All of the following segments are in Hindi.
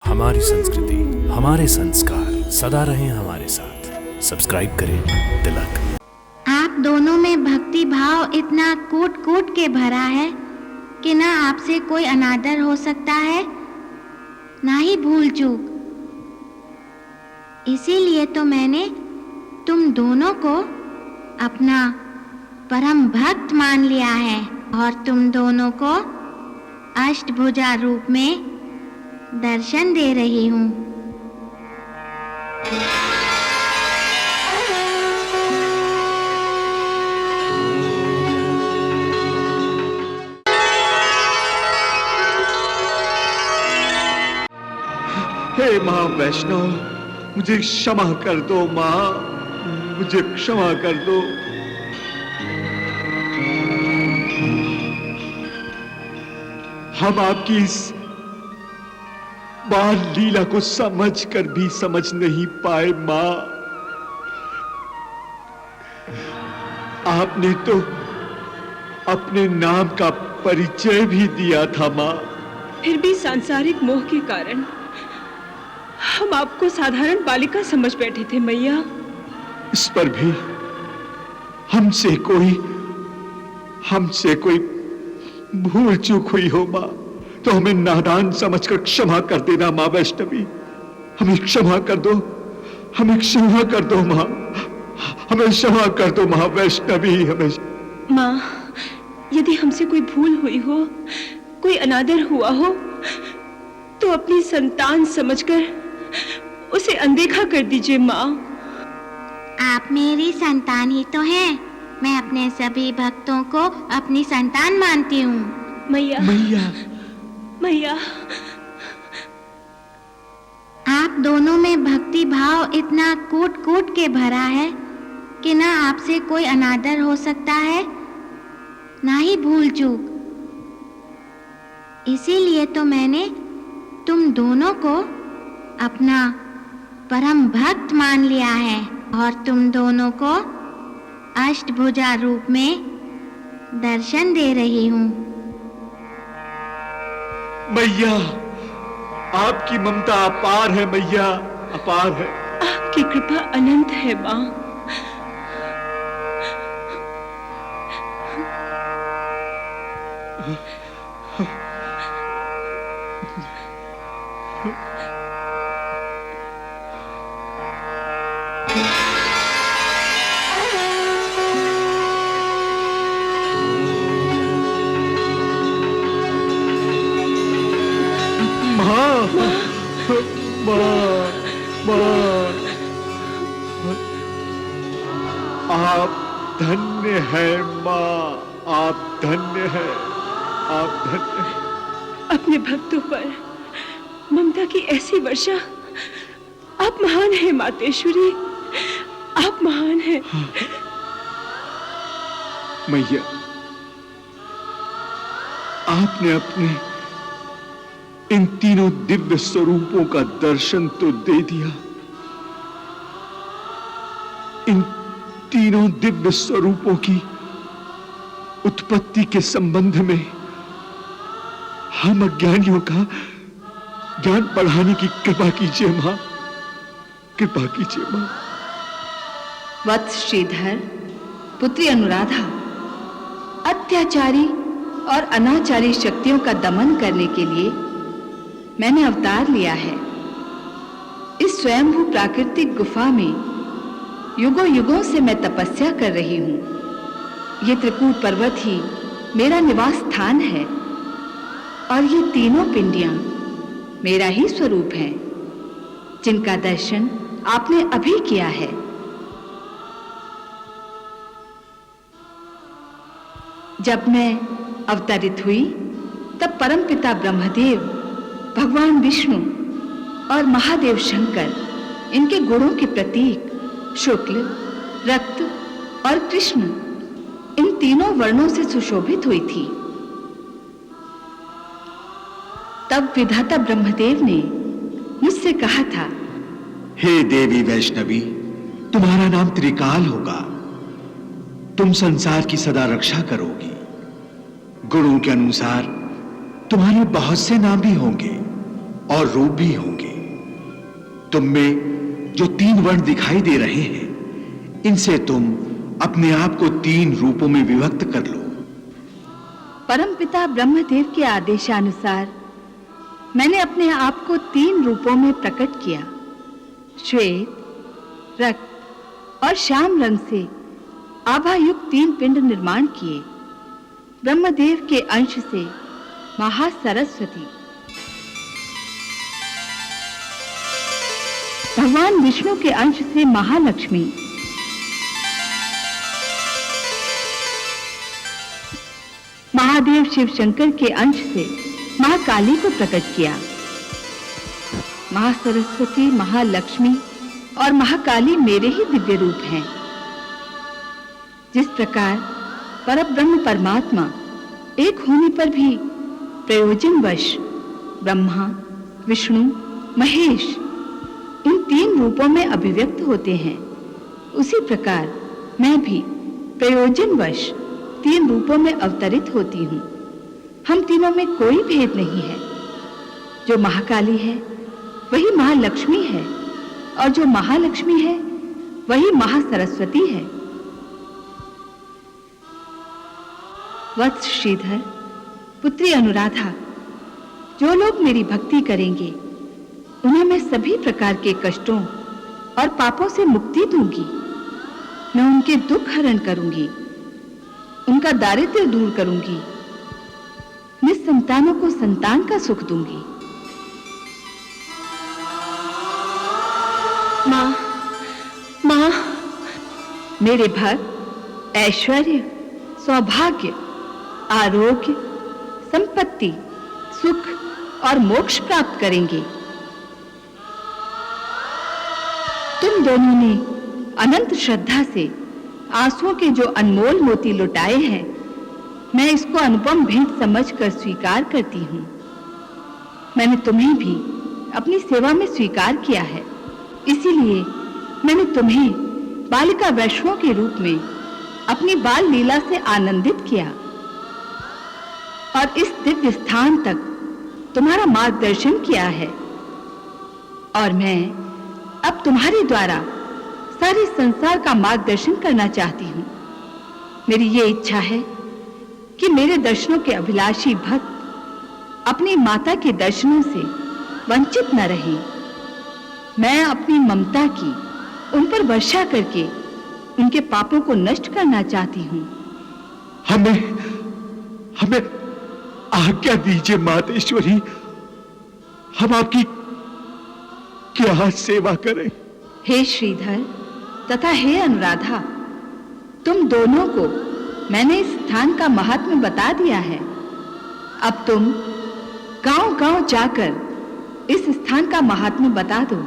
हमारी संस्कृति, हमारे संस्कार सदा रहें हमारे साथ। सब्सक्राइब करें तिलक। आप दोनों में भक्ति भाव इतना कूट कूट के भरा है कि ना आपसे कोई अनादर हो सकता है, ना ही भूल चूक। इसीलिए तो मैंने तुम दोनों को अपना परम भक्त मान लिया है और तुम दोनों को अष्टभुजा रूप में दर्शन दे रही हूँ। हे माँ वैष्णो, मुझे क्षमा कर दो माँ, मुझे क्षमा कर दो। हम आपकी इस बाल लीला को समझकर भी समझ नहीं पाए माँ। आपने तो अपने नाम का परिचय भी दिया था माँ। फिर भी सांसारिक मोह के कारण हम आपको साधारण बालिका समझ बैठे थे मैया। इस पर भी हमसे कोई भूल चूक हुई हो माँ, तो हमें नादान समझकर क्षमा कर देना माँ वैष्णवी। हमें क्षमा कर दो, हमें क्षमा कर दो माँ, हमें क्षमा कर दो माँ वैष्णवी। हमें माँ, यदि हमसे कोई भूल हुई हो, कोई अनादर हुआ हो, तो अपनी संतान समझकर उसे अनदेखा कर दीजिए माँ। आप मेरी संतान ही तो हैं। मैं अपने सभी भक्तों को अपनी संतान मानती हूँ। मैया, मैया, मैया, आप दोनों में भक्ति भाव इतना कूट कूट के भरा है कि ना आपसे कोई अनादर हो सकता है, ना ही भूल चूक। इसीलिए तो मैंने तुम दोनों को अपना परम भक्त मान लिया है और तुम दोनों को अष्टभुजा रूप में दर्शन दे रही हूँ। मैया, आपकी ममता अपार है मैया, अपार है। आपकी कृपा अनंत है माँ। आप धन्य है माँ, आप धन्य है, आप धन्य है। अपने भक्तों पर ममता की ऐसी वर्षा, आप महान है मातेश्वरी, आप महान है। मैया, आपने अपने इन तीनों दिव्य स्वरूपों का दर्शन तो दे दिया। इन तीनों दिव्य स्वरूपों की उत्पत्ति के संबंध में हम अज्ञानियों का ज्ञान बढ़ाने की कृपा कीजिए मां, कृपा कीजिए मां। वत्स श्रीधर, पुत्री अनुराधा, अत्याचारी और अनाचारी शक्तियों का दमन करने के लिए मैंने अवतार लिया है। इस स्वयंभू प्राकृतिक गुफा में युगों युगों से मैं तपस्या कर रही हूँ। ये त्रिकूट पर्वत ही मेरा निवास स्थान है और ये तीनों पिंडियां मेरा ही स्वरूप हैं, जिनका दर्शन आपने अभी किया है। जब मैं अवतरित हुई तब परमपिता ब्रह्मदेव, भगवान विष्णु और महादेव शंकर इनके गुणों के प्रतीक शुक्ल, रक्त और कृष्ण इन तीनों वर्णों से सुशोभित हुई थी। तब विधाता ब्रह्मदेव ने मुझसे कहा था, हे देवी वैष्णवी, तुम्हारा नाम त्रिकाल होगा। तुम संसार की सदा रक्षा करोगी। गुणों के अनुसार तुम्हारे बहुत से नाम भी होंगे, और रूप भी होंगे। तुम में जो 3 वर्ण दिखाई दे रहे हैं, इनसे तुम अपने आप को 3 रूपों में विभक्त कर लो। परमपिता ब्रह्मदेव के आदेशानुसार मैंने अपने आप को 3 रूपों में प्रकट किया। श्वेत, रक्त और श्याम रंग से आभायुक्त 3 पिंड निर्माण किए। ब्रह्मदेव के अंश से महासरस्वती, भगवान विष्णु के अंश से महालक्ष्मी, महादेव शिव शंकर के अंश से महाकाली को प्रकट किया। महासरस्वती, महालक्ष्मी और महाकाली मेरे ही दिव्य रूप हैं। जिस प्रकार परब्रह्म परमात्मा एक होने पर भी प्रयोजनवश ब्रह्मा, विष्णु, महेश इन 3 रूपों में अभिव्यक्त होते हैं, उसी प्रकार मैं भी प्रयोजनवश 3 रूपों में अवतरित होती हूँ। हम तीनों में कोई भेद नहीं है। जो महाकाली है वही महालक्ष्मी है, और जो महालक्ष्मी है वही महासरस्वती है। वत्स श्रीधर, पुत्री अनुराधा, जो लोग मेरी भक्ति करेंगे उन्हें मैं सभी प्रकार के कष्टों और पापों से मुक्ति दूंगी। मैं उनके दुख हरण करूंगी, उनका दारिद्र्य दूर करूंगी, निसंतानों को संतान का सुख दूंगी। माँ, माँ, मेरे भक्त ऐश्वर्य, सौभाग्य, आरोग्य, संपत्ति, सुख और मोक्ष प्राप्त करेंगे। तुम दोनों ने अनंत श्रद्धा से आंसुओं के जो अनमोल मोती लुटाए हैं, मैं इसको अनुपम भेंट समझकर स्वीकार करती हूँ। मैंने तुम्हें भी अपनी सेवा में स्वीकार किया है, इसीलिए मैंने तुम्हें बालिका वैष्णव के रूप में अपनी बाल लीला से आनंदित किया और इस दिव्य स्थान तक तुम्हारा मार्गदर्शन किया है। और मैं अब तुम्हारे द्वारा सारे संसार का मार्गदर्शन करना चाहती हूँ। मेरी ये इच्छा है कि मेरे दर्शनों के अभिलाषी भक्त अपनी माता के दर्शनों से वंचित न रहें। मैं अपनी ममता की उन पर वर्षा करके उनके पापों को नष्ट करना चाहती हूँ। हमें आज्ञा दीजिए मातेश्वरी, हम आपकी क्या सेवा करें? हे श्रीधर तथा हे अनुराधा, तुम दोनों को मैंने इस स्थान का महात्म्य बता दिया है। अब तुम गांव-गांव जाकर इस स्थान का महात्म्य बता दो।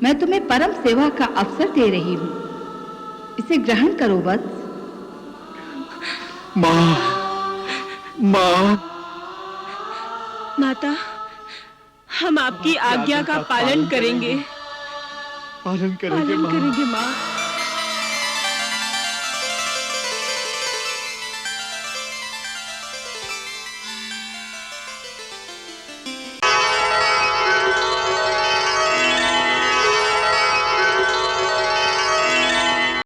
मैं तुम्हें परम सेवा का अवसर दे रही हूँ, इसे ग्रहण करो वत्स। माँ, माता, हम आपकी आज्ञा का पालन करेंगे। पालन करेंगे माँ। माँ।